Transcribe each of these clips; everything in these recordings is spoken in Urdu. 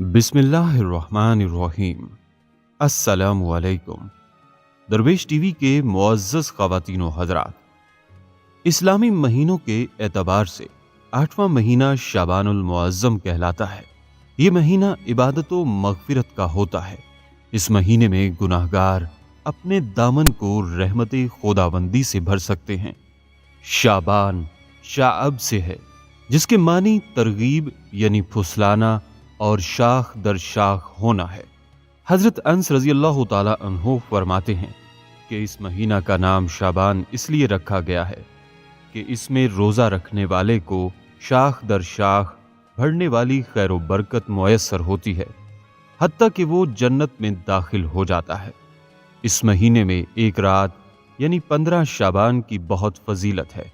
بسم اللہ الرحمن الرحیم۔ السلام علیکم۔ درویش ٹی وی کے معزز خواتین و حضرات، اسلامی مہینوں کے اعتبار سے 8واں مہینہ شعبان المعظم کہلاتا ہے۔ یہ مہینہ عبادت و مغفرت کا ہوتا ہے۔ اس مہینے میں گناہگار اپنے دامن کو رحمت خداوندی سے بھر سکتے ہیں۔ شعبان شعب سے ہے، جس کے معنی ترغیب یعنی پھسلانا اور شاخ در شاخ ہونا ہے۔ حضرت انس رضی اللہ تعالی عنہ فرماتے ہیں کہ اس مہینہ کا نام شعبان اس لیے رکھا گیا ہے کہ اس میں روزہ رکھنے والے کو شاخ در شاخ بڑھنے والی خیر و برکت میسر ہوتی ہے، حتیٰ کہ وہ جنت میں داخل ہو جاتا ہے۔ اس مہینے میں ایک رات یعنی 15 شعبان کی بہت فضیلت ہے،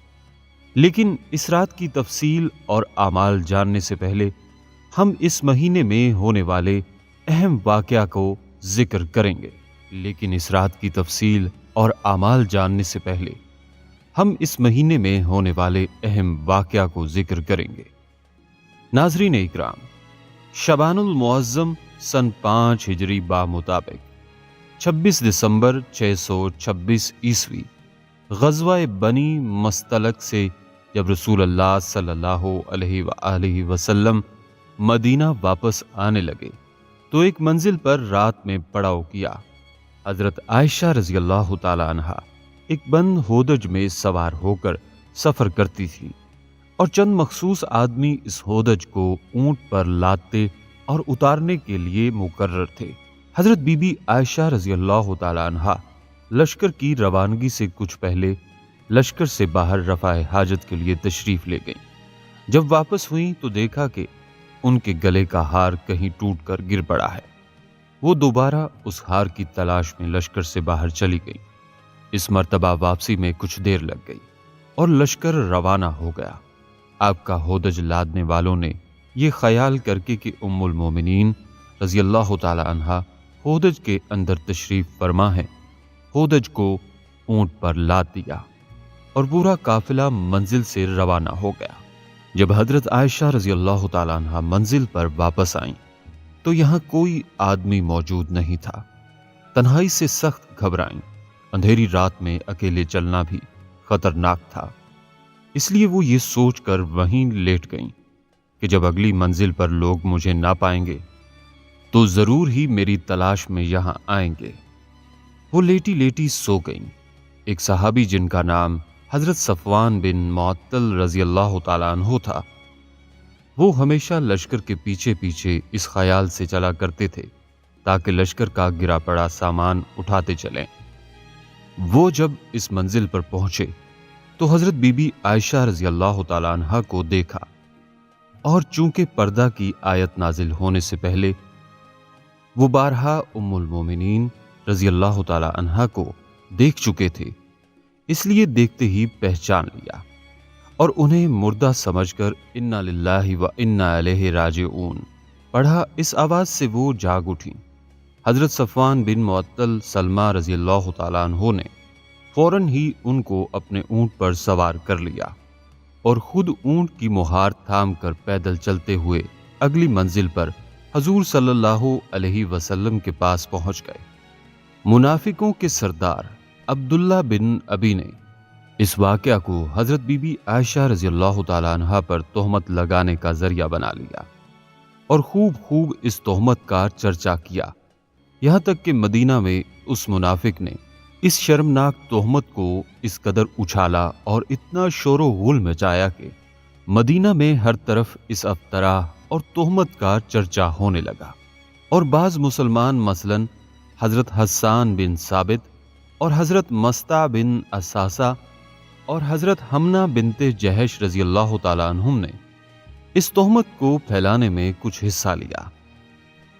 لیکن اس رات کی تفصیل اور اعمال جاننے سے پہلے ہم اس مہینے میں ہونے والے اہم واقعہ کو ذکر کریں گے۔ لیکن اس رات کی تفصیل اور اعمال جاننے سے پہلے ہم اس مہینے میں ہونے والے اہم واقعہ کو ذکر کریں گے۔ ناظرین اکرام، شعبان المعظم سن 5 ہجری بامطابق 26 دسمبر 626 عیسوی غزوہ بنی مستلق سے جب رسول اللہ صلی اللہ علیہ وآلہ وسلم مدینہ واپس آنے لگے تو ایک منزل پر رات میں پڑاؤ کیا۔ حضرت عائشہ رضی اللہ تعالی عنہا ایک بند ہودج میں سوار ہو کر سفر کرتی تھی، اور چند مخصوص آدمی اس ہودج کو اونٹ پر لادتے اور اتارنے کے لیے مقرر تھے۔ حضرت بی بی عائشہ رضی اللہ تعالی عنہا لشکر کی روانگی سے کچھ پہلے لشکر سے باہر رفع حاجت کے لیے تشریف لے گئیں۔ جب واپس ہوئیں تو دیکھا کہ ان کے گلے کا ہار کہیں ٹوٹ کر گر پڑا ہے۔ وہ دوبارہ اس ہار کی تلاش میں لشکر سے باہر چلی گئی۔ اس مرتبہ واپسی میں کچھ دیر لگ گئی اور لشکر روانہ ہو گیا۔ آپ کا ہودج لادنے والوں نے یہ خیال کر کے کہ ام المومنین رضی اللہ تعالی عنہا ہودج کے اندر تشریف فرما ہے، ہودج کو اونٹ پر لاد دیا اور پورا قافلہ منزل سے روانہ ہو گیا۔ جب حضرت عائشہ رضی اللہ تعالی عنہا منزل پر واپس آئیں تو یہاں کوئی آدمی موجود نہیں تھا۔ تنہائی سے سخت گھبرائیں۔ اندھیری رات میں اکیلے چلنا بھی خطرناک تھا، اس لیے وہ یہ سوچ کر وہیں لیٹ گئیں کہ جب اگلی منزل پر لوگ مجھے نہ پائیں گے تو ضرور ہی میری تلاش میں یہاں آئیں گے۔ وہ لیٹی لیٹی سو گئیں۔ ایک صحابی جن کا نام حضرت صفوان بن معطل رضی اللہ تعالیٰ عنہ تھا، وہ ہمیشہ لشکر کے پیچھے پیچھے اس خیال سے چلا کرتے تھے تاکہ لشکر کا گرا پڑا سامان اٹھاتے چلیں۔ وہ جب اس منزل پر پہنچے تو حضرت بی بی عائشہ رضی اللہ تعالیٰ عنہ کو دیکھا، اور چونکہ پردہ کی آیت نازل ہونے سے پہلے وہ بارہا ام المومنین رضی اللہ تعالیٰ عنہ کو دیکھ چکے تھے، اس لیے دیکھتے ہی پہچان لیا اور انہیں مردہ سمجھ کر انا للہ و انا الیہ راجعون پڑھا۔ اس آواز سے وہ جاگ اٹھیں۔ حضرت صفوان بن معطل سلمہ رضی اللہ تعالیٰ عنہ نے فوراً ہی ان کو اپنے اونٹ پر سوار کر لیا اور خود اونٹ کی مہار تھام کر پیدل چلتے ہوئے اگلی منزل پر حضور صلی اللہ علیہ وسلم کے پاس پہنچ گئے۔ منافقوں کے سردار عبداللہ بن ابی نے اس واقعہ کو حضرت بی بی عائشہ رضی اللہ تعالیٰ عنہا پر تہمت لگانے کا ذریعہ بنا لیا اور خوب اس تہمت کا چرچا کیا، یہاں تک کہ مدینہ میں اس منافق نے اس شرمناک تہمت کو اس قدر اچھالا اور اتنا شور و غل مچایا کہ مدینہ میں ہر طرف اس افطرا اور تہمت کا چرچا ہونے لگا، اور بعض مسلمان مثلاً حضرت حسان بن ثابت اور حضرت مستع بن اساسہ اور حضرت حمنہ بنت جہش رضی اللہ تعالیٰ عنہم نے اس تہمت کو پھیلانے میں کچھ حصہ لیا۔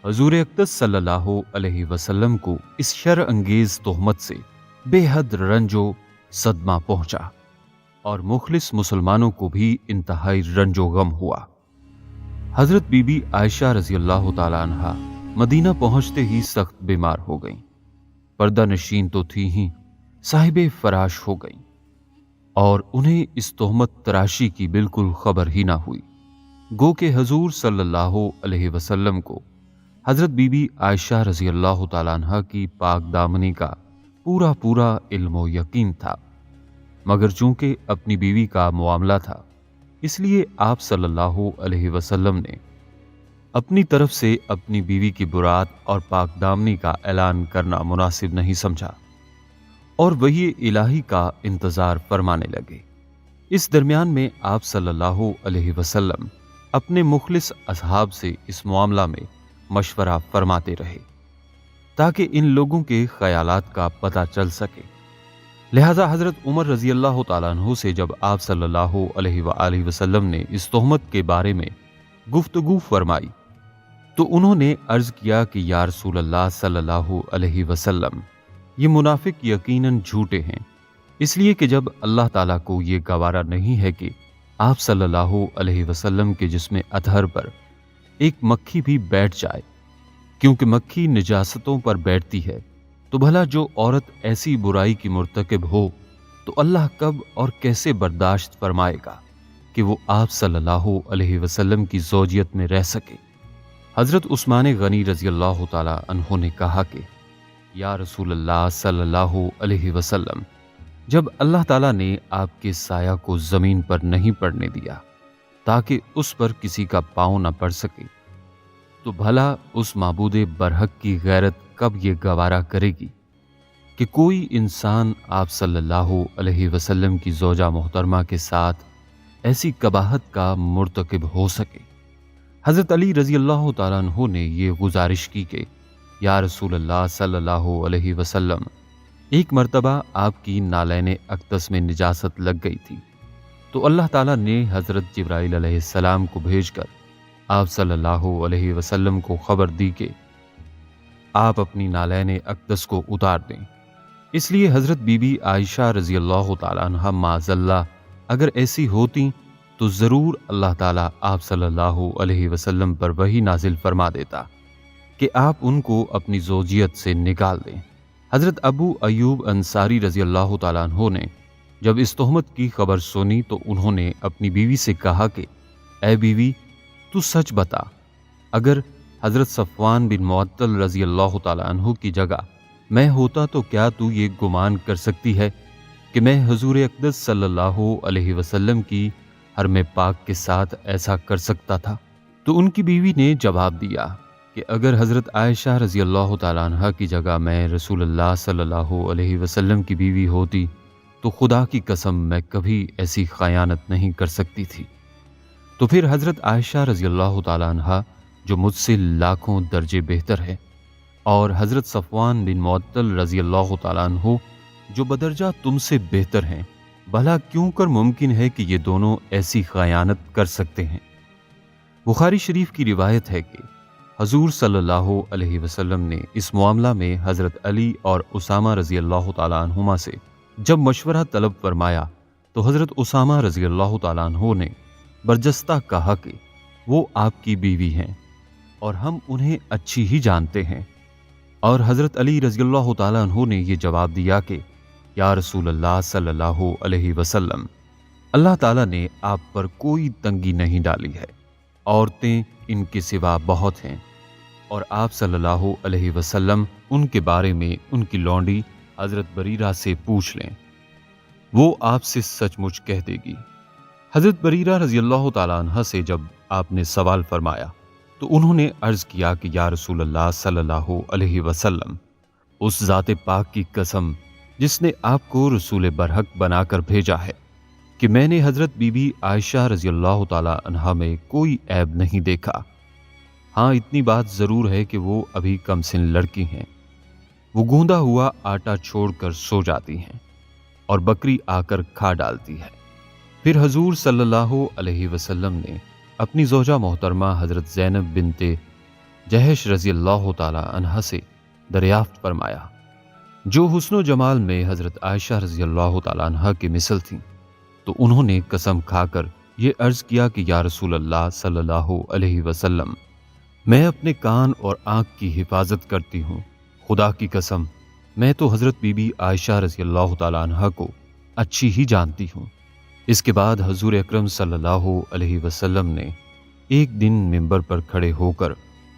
حضور اقدس صلی اللہ علیہ وسلم کو اس شر انگیز تہمت سے بے حد رنج و صدمہ پہنچا، اور مخلص مسلمانوں کو بھی انتہائی رنج و غم ہوا۔ حضرت بی بی عائشہ رضی اللہ تعالیٰ عنہا مدینہ پہنچتے ہی سخت بیمار ہو گئیں۔ پردہ نشین تو تھی ہی، صاحب فراش ہو گئیں، اور انہیں اس تہمت تراشی کی بالکل خبر ہی نہ ہوئی۔ گو کہ حضور صلی اللہ علیہ وسلم کو حضرت بی بی عائشہ رضی اللہ تعالیٰ عنہ کی پاک دامنی کا پورا علم و یقین تھا، مگر چونکہ اپنی بیوی کا معاملہ تھا اس لیے آپ صلی اللہ علیہ وسلم نے اپنی طرف سے اپنی بیوی کی برات اور پاک دامنی کا اعلان کرنا مناسب نہیں سمجھا اور وحی الہی کا انتظار فرمانے لگے۔ اس درمیان میں آپ صلی اللہ علیہ وسلم اپنے مخلص اصحاب سے اس معاملہ میں مشورہ فرماتے رہے تاکہ ان لوگوں کے خیالات کا پتہ چل سکے۔ لہذا حضرت عمر رضی اللہ تعالیٰ عنہ سے جب آپ صلی اللہ علیہ وآلہ وسلم نے اس تہمت کے بارے میں گفتگو فرمائی تو انہوں نے عرض کیا کہ یا رسول اللہ صلی اللہ علیہ وسلم، یہ منافق یقیناً جھوٹے ہیں، اس لیے کہ جب اللہ تعالیٰ کو یہ گوارا نہیں ہے کہ آپ صلی اللہ علیہ وسلم کے جسم اطہر پر ایک مکھی بھی بیٹھ جائے، کیونکہ مکھی نجاستوں پر بیٹھتی ہے، تو بھلا جو عورت ایسی برائی کی مرتکب ہو تو اللہ کب اور کیسے برداشت فرمائے گا کہ وہ آپ صلی اللہ علیہ وسلم کی زوجیت میں رہ سکے۔ حضرت عثمان غنی رضی اللہ تعالی عنہ نے کہا کہ یا رسول اللہ صلی اللہ علیہ وسلم، جب اللہ تعالیٰ نے آپ کے سایہ کو زمین پر نہیں پڑنے دیا تاکہ اس پر کسی کا پاؤں نہ پڑ سکے، تو بھلا اس معبود برحق کی غیرت کب یہ گوارا کرے گی کہ کوئی انسان آپ صلی اللہ علیہ وسلم کی زوجہ محترمہ کے ساتھ ایسی قباحت کا مرتکب ہو سکے۔ حضرت علی رضی اللہ تعالیٰ عنہ نے یہ گزارش کی کہ یا رسول اللہ صلی اللہ علیہ وسلم، ایک مرتبہ آپ کی نالین اقدس میں نجاست لگ گئی تھی تو اللہ تعالیٰ نے حضرت جبرائیل علیہ السلام کو بھیج کر آپ صلی اللہ علیہ وسلم کو خبر دی کہ آپ اپنی نالین اقدس کو اتار دیں۔ اس لیے حضرت بی بی عائشہ رضی اللہ تعالیٰ عنہ معاذ اللہ اگر ایسی ہوتی تو ضرور اللہ تعالیٰ آپ صلی اللہ علیہ وسلم پر وحی نازل فرما دیتا کہ آپ ان کو اپنی زوجیت سے نکال دیں۔ حضرت ابو ایوب انصاری رضی اللہ تعالیٰ عنہ نے جب اس تہمت کی خبر سنی تو انہوں نے اپنی بیوی سے کہا کہ اے بیوی، تو سچ بتا، اگر حضرت صفوان بن معطل رضی اللہ تعالیٰ عنہ کی جگہ میں ہوتا تو کیا تو یہ گمان کر سکتی ہے کہ میں حضور اقدس صلی اللہ علیہ وسلم کی حرم پاک کے ساتھ ایسا کر سکتا تھا؟ تو ان کی بیوی نے جواب دیا کہ اگر حضرت عائشہ رضی اللہ تعالیٰ عنہ کی جگہ میں رسول اللہ صلی اللہ علیہ وسلم کی بیوی ہوتی تو خدا کی قسم میں کبھی ایسی خیانت نہیں کر سکتی تھی۔ تو پھر حضرت عائشہ رضی اللہ تعالیٰ عنہ جو مجھ سے لاکھوں درجے بہتر ہے، اور حضرت صفوان بن معطل رضی اللہ تعالیٰ عنہ جو بدرجہ تم سے بہتر ہیں، بھلا کیوں کر ممکن ہے کہ یہ دونوں ایسی خیانت کر سکتے ہیں؟ بخاری شریف کی روایت ہے کہ حضور صلی اللہ علیہ وسلم نے اس معاملہ میں حضرت علی اور اسامہ رضی اللہ تعالیٰ عنہما سے جب مشورہ طلب فرمایا تو حضرت اسامہ رضی اللہ تعالیٰ عنہ نے برجستہ کہا کہ وہ آپ کی بیوی ہیں اور ہم انہیں اچھی ہی جانتے ہیں، اور حضرت علی رضی اللہ تعالیٰ عنہ نے یہ جواب دیا کہ یا رسول اللہ صلی اللہ علیہ وسلم، اللہ تعالیٰ نے آپ پر کوئی تنگی نہیں ڈالی ہے، عورتیں ان کے سوا بہت ہیں، اور آپ صلی اللہ علیہ وسلم ان کے بارے میں ان کی لونڈی حضرت بریرہ سے پوچھ لیں، وہ آپ سے سچ مچ کہہ دے گی۔ حضرت بریرہ رضی اللہ تعالیٰ عنہ سے جب آپ نے سوال فرمایا تو انہوں نے عرض کیا کہ یا رسول اللہ صلی اللہ علیہ وسلم، اس ذات پاک کی قسم جس نے آپ کو رسول برحق بنا کر بھیجا ہے کہ میں نے حضرت بی بی عائشہ رضی اللہ تعالی عنہا میں کوئی عیب نہیں دیکھا۔ ہاں اتنی بات ضرور ہے کہ وہ ابھی کم سن لڑکی ہیں، وہ گوندا ہوا آٹا چھوڑ کر سو جاتی ہیں اور بکری آ کر کھا ڈالتی ہے۔ پھر حضور صلی اللہ علیہ وسلم نے اپنی زوجہ محترمہ حضرت زینب بنت جہش رضی اللہ تعالی عنہا سے دریافت فرمایا، جو حسن و جمال میں حضرت عائشہ رضی اللہ تعالی عنہا کی مثل تھیں، تو انہوں نے قسم کھا کر یہ عرض کیا کہ یا رسول اللہ صلی اللہ علیہ وسلم، میں اپنے کان اور آنکھ کی حفاظت کرتی ہوں، خدا کی قسم میں تو حضرت بی بی عائشہ رضی اللہ تعالی عنہا کو اچھی ہی جانتی ہوں۔ اس کے بعد حضور اکرم صلی اللہ علیہ وسلم نے ایک دن منبر پر کھڑے ہو کر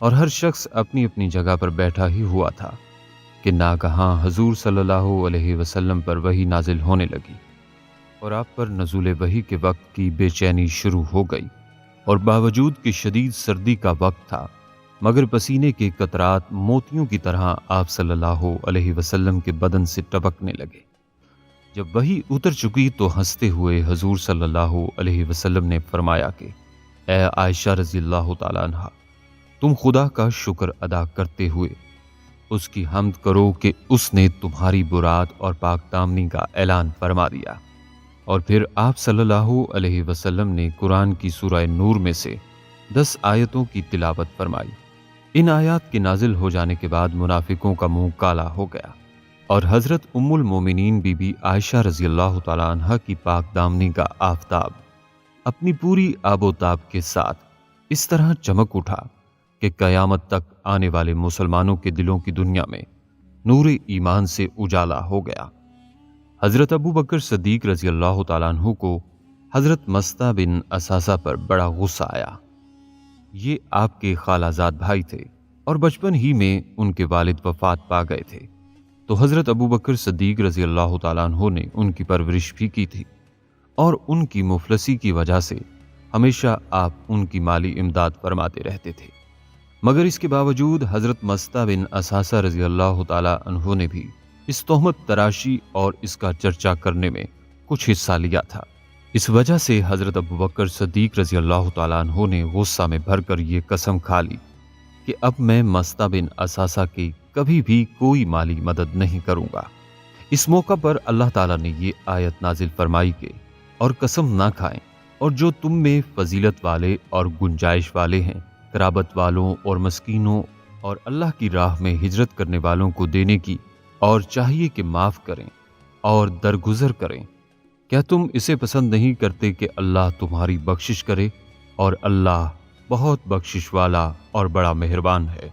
اور ہر شخص اپنی اپنی جگہ پر بیٹھا ہی ہوا تھا کہ ناگہاں حضور صلی اللہ علیہ وسلم پر وحی نازل ہونے لگی اور آپ پر نزول وحی کے وقت کی بے چینی شروع ہو گئی، اور باوجود کہ شدید سردی کا وقت تھا مگر پسینے کے قطرات موتیوں کی طرح آپ صلی اللہ علیہ وسلم کے بدن سے ٹپکنے لگے۔ جب وحی اتر چکی تو ہنستے ہوئے حضور صلی اللہ علیہ وسلم نے فرمایا کہ اے عائشہ رضی اللہ تعالیٰ عنہ، تم خدا کا شکر ادا کرتے ہوئے اس کی حمد کرو کہ اس نے تمہاری برات اور پاک دامنی کا اعلان فرما دیا۔ اور پھر آپ صلی اللہ علیہ وسلم نے قرآن کی سورہ نور میں سے 10 آیتوں کی تلاوت فرمائی۔ ان آیات کے نازل ہو جانے کے بعد منافقوں کا منہ کالا ہو گیا، اور حضرت ام المومنین بی بی عائشہ رضی اللہ تعالیٰ عنہ کی پاک دامنی کا آفتاب اپنی پوری آب و تاب کے ساتھ اس طرح چمک اٹھا کہ قیامت تک آنے والے مسلمانوں کے دلوں کی دنیا میں نور ایمان سے اجالا ہو گیا۔ حضرت ابو بکر صدیق رضی اللہ تعالیٰ عنہ کو حضرت مستہ بن اساسہ پر بڑا غصہ آیا۔ یہ آپ کے خالہ زاد بھائی تھے اور بچپن ہی میں ان کے والد وفات پا گئے تھے، تو حضرت ابو بکر صدیق رضی اللہ تعالیٰ عنہ نے ان کی پرورش بھی کی تھی، اور ان کی مفلسی کی وجہ سے ہمیشہ آپ ان کی مالی امداد فرماتے رہتے تھے۔ مگر اس کے باوجود حضرت مستہ بن اساسہ رضی اللہ تعالیٰ عنہ نے بھی اس تہمت تراشی اور اس کا چرچا کرنے میں کچھ حصہ لیا تھا۔ اس وجہ سے حضرت ابو بکر صدیق رضی اللہ تعالیٰ عنہ نے غصہ میں بھر کر یہ قسم کھا لی کہ اب میں مستہ بن اساسہ کی کبھی بھی کوئی مالی مدد نہیں کروں گا۔ اس موقع پر اللہ تعالیٰ نے یہ آیت نازل فرمائی کہ اور قسم نہ کھائیں، اور جو تم میں فضیلت والے اور گنجائش والے ہیں، قرابت والوں اور مسکینوں اور اللہ کی راہ میں ہجرت کرنے والوں کو دینے کی، اور چاہیے کہ معاف کریں اور درگزر کریں۔ کیا تم اسے پسند نہیں کرتے کہ اللہ تمہاری بخشش کرے، اور اللہ بہت بخشش والا اور بڑا مہربان ہے۔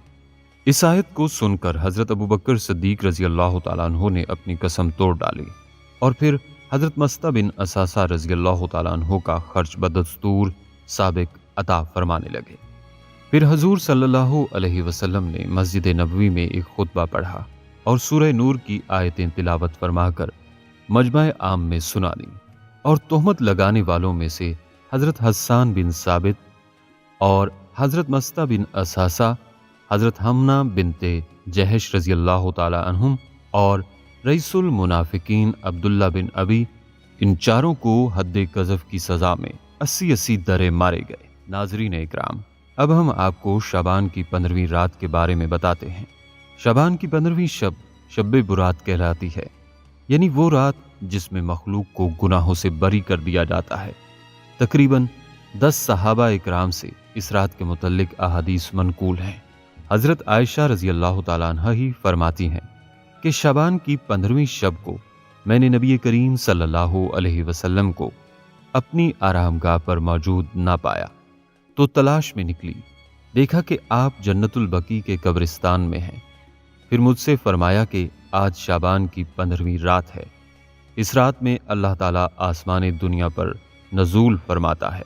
اس آیت کو سن کر حضرت ابو بکر صدیق رضی اللہ تعالیٰ عنہ نے اپنی قسم توڑ ڈالی، اور پھر حضرت مستہ بن اساسہ رضی اللہ تعالیٰ عنہ کا خرچ بدستور سابق عطا فرمانے لگے۔ پھر حضور صلی اللہ علیہ وسلم نے مسجد نبوی میں ایک خطبہ پڑھا اور سورہ نور کی آیتیں تلاوت فرما کر مجمع عام میں سنا دی، اور تہمت لگانے والوں میں سے حضرت حسان بن ثابت اور حضرت مستہ بن اساسہ، حضرت حمنہ بنت جہش رضی اللہ تعالی عنہم اور رئیس المنافقین عبداللہ بن ابی، ان چاروں کو حد قذف کی سزا میں 80 درے مارے گئے۔ ناظرین اکرام، اب ہم آپ کو شعبان کی 15ویں رات کے بارے میں بتاتے ہیں۔ شعبان کی 15ویں شب برات کہلاتی ہے، یعنی وہ رات جس میں مخلوق کو گناہوں سے بری کر دیا جاتا ہے۔ تقریباً 10 صحابہ اکرام سے اس رات کے متعلق احادیث منقول ہیں۔ حضرت عائشہ رضی اللہ تعالیٰ عنہ ہی فرماتی ہیں کہ شعبان کی 15ویں شب کو میں نے نبی کریم صلی اللہ علیہ وسلم کو اپنی آرام گاہ پر موجود نہ پایا، تو تلاش میں نکلی، دیکھا کہ آپ جنت البقیع کے قبرستان میں ہیں۔ پھر مجھ سے فرمایا کہ آج شعبان کی 15ویں رات ہے، اس رات میں اللہ تعالیٰ آسمان دنیا پر نزول فرماتا ہے،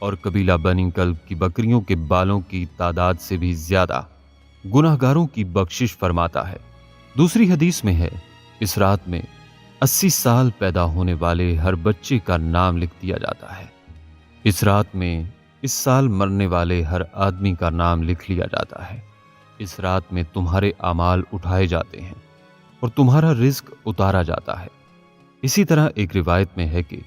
اور قبیلہ بنی کلب کی بکریوں کے بالوں کی تعداد سے بھی زیادہ گناہگاروں کی بخشش فرماتا ہے۔ دوسری حدیث میں ہے، اس رات میں 80 سال پیدا ہونے والے ہر بچے کا نام لکھ دیا جاتا ہے۔ اس رات میں اس سال مرنے والے ہر آدمی کا نام لکھ لیا جاتا ہے۔ اس رات میں تمہارے اعمال اٹھائے جاتے ہیں اور تمہارا رزق اتارا جاتا ہے۔ اسی طرح ایک روایت میں ہے کہ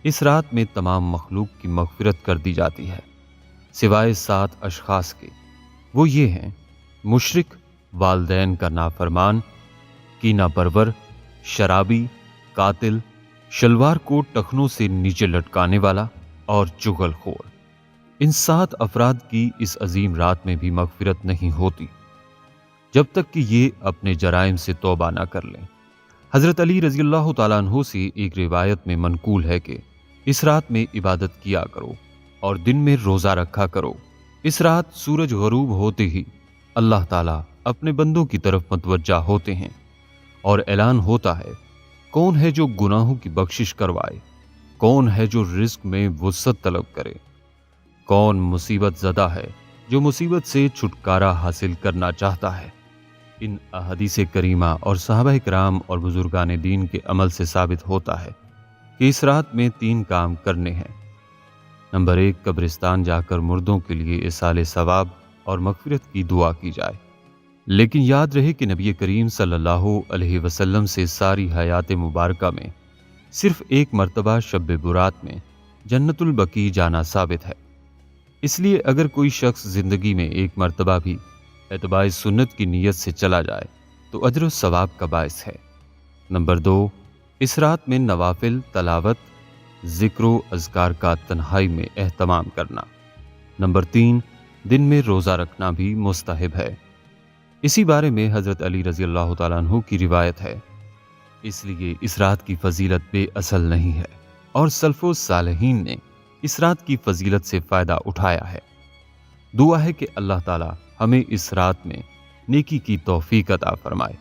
اس رات میں تمام مخلوق کی مغفرت کر دی جاتی ہے، سوائے 7 اشخاص کے۔ وہ یہ ہیں: مشرک، والدین کا نافرمان، کینہ پرور، شرابی، قاتل، شلوار کو ٹخنوں سے نیچے لٹکانے والا اور چغل خور۔ ان 7 افراد کی اس عظیم رات میں بھی مغفرت نہیں ہوتی جب تک کہ یہ اپنے جرائم سے توبہ نہ کر لیں۔ حضرت علی رضی اللہ تعالیٰ عنہ سے ایک روایت میں منقول ہے کہ اس رات میں عبادت کیا کرو اور دن میں روزہ رکھا کرو۔ اس رات سورج غروب ہوتے ہی اللہ تعالیٰ اپنے بندوں کی طرف متوجہ ہوتے ہیں اور اعلان ہوتا ہے، کون ہے جو گناہوں کی بخشش کروائے، کون ہے جو رزق میں وسعت طلب کرے، کون مصیبت زدہ ہے جو مصیبت سے چھٹکارا حاصل کرنا چاہتا ہے۔ ان احادیث کریمہ اور صحابہ کرام اور بزرگان دین کے عمل سے ثابت ہوتا ہے کہ اس رات میں 3 کام کرنے ہیں۔ نمبر 1، قبرستان جا کر مردوں کے لیے ایصال ثواب اور مغفرت کی دعا کی جائے۔ لیکن یاد رہے کہ نبی کریم صلی اللہ علیہ وسلم سے ساری حیات مبارکہ میں صرف 1 مرتبہ شب برات میں جنت البقیع جانا ثابت ہے۔ اس لیے اگر کوئی شخص زندگی میں 1 مرتبہ بھی اتباع سنت کی نیت سے چلا جائے تو اجر و ثواب کا باعث ہے۔ نمبر 2، اس رات میں نوافل، تلاوت، ذکر و اذکار کا تنہائی میں اہتمام کرنا۔ نمبر 3، دن میں روزہ رکھنا بھی مستحب ہے۔ اسی بارے میں حضرت علی رضی اللہ تعالیٰ عنہ کی روایت ہے، اس لیے اس رات کی فضیلت بے اصل نہیں ہے اور سلف و صالحین نے اس رات کی فضیلت سے فائدہ اٹھایا ہے۔ دعا ہے کہ اللہ تعالیٰ ہمیں اس رات میں نیکی کی توفیق عطا فرمائے۔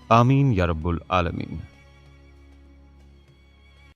آمین یا رب العالمین۔